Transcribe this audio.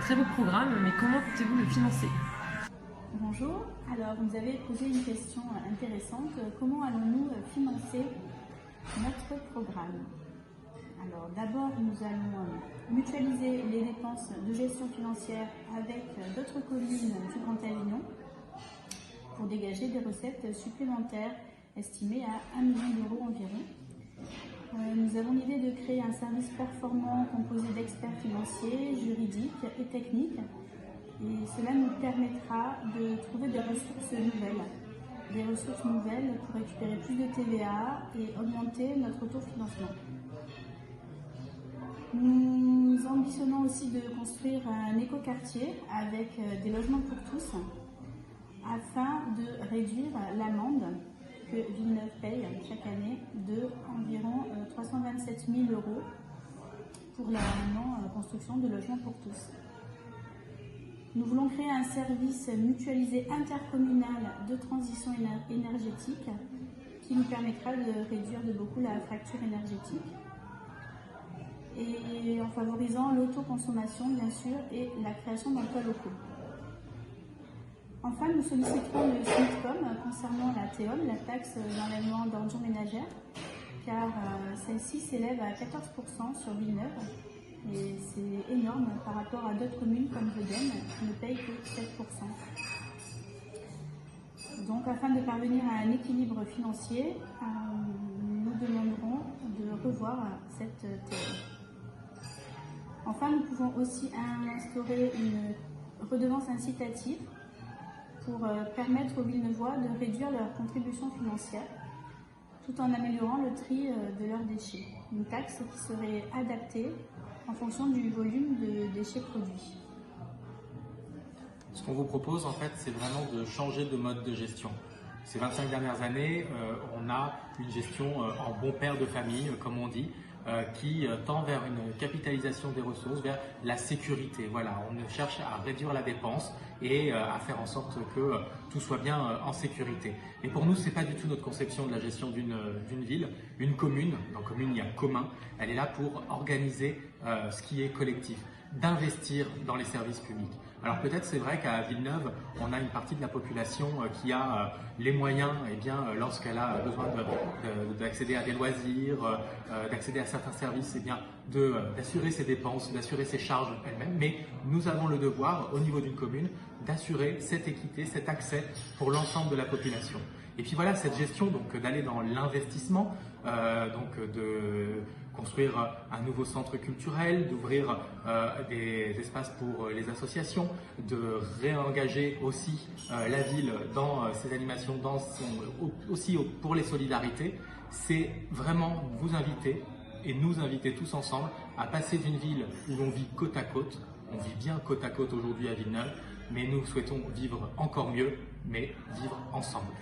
très beau programme, mais comment comptez-vous le financer? Bonjour, alors vous avez posé une question intéressante. Comment allons-nous financer notre programme? Alors d'abord, nous allons mutualiser les dépenses de gestion financière avec d'autres communes du Grand Avignon pour dégager des recettes supplémentaires estimées à 1 million d'euros environ. Nous avons l'idée de créer un service performant composé d'experts financiers, juridiques et techniques. Et cela nous permettra de trouver des ressources nouvelles pour récupérer plus de TVA et augmenter notre autofinancement. Nous ambitionnons aussi de construire un écoquartier avec des logements pour tous afin de réduire l'amende que Villeneuve paye chaque année de environ 327 000 euros pour la non-construction de logements pour tous. Nous voulons créer un service mutualisé intercommunal de transition énergétique qui nous permettra de réduire de beaucoup la fracture énergétique et en favorisant l'autoconsommation bien sûr et la création d'emplois locaux. Enfin, nous solliciterons le SMICTOM concernant la TEOM, la taxe d'enlèvement d'ordures ménagères, car celle-ci s'élève à 14% sur Villeneuve. Et c'est énorme par rapport à d'autres communes comme Vedène qui ne payent que 7%. Donc afin de parvenir à un équilibre financier, nous demanderons de revoir cette TEOM. Enfin, nous pouvons aussi instaurer une redevance incitative pour permettre aux Villeneuvois de réduire leur contribution financière tout en améliorant le tri de leurs déchets. Une taxe qui serait adaptée en fonction du volume de déchets produits. Ce qu'on vous propose, en fait, c'est vraiment de changer de mode de gestion. Ces 25 dernières années, on a une gestion en bon père de famille, comme on dit, qui tend vers une capitalisation des ressources, vers la sécurité. Voilà, on cherche à réduire la dépense et à faire en sorte que tout soit bien en sécurité. Et pour nous, c'est pas du tout notre conception de la gestion d'une ville. Une commune, dans commune il y a commun, elle est là pour organiser ce qui est collectif, d'investir dans les services publics. Alors peut-être c'est vrai qu'à Villeneuve, on a une partie de la population qui a les moyens, et bien lorsqu'elle a besoin d'accéder à des loisirs, d'accéder à certains services, et bien d'assurer ses dépenses, d'assurer ses charges elle-même. Mais nous avons le devoir, au niveau d'une commune, d'assurer cette équité, cet accès pour l'ensemble de la population. Et puis voilà, cette gestion, donc d'aller dans l'investissement, de construire un nouveau centre culturel, d'ouvrir des espaces pour les associations, de réengager aussi la ville dans ses animations, aussi pour les solidarités. C'est vraiment vous inviter et nous inviter tous ensemble à passer d'une ville où l'on vit côte à côte. On vit bien côte à côte aujourd'hui à Villeneuve, mais nous souhaitons vivre encore mieux, mais vivre ensemble.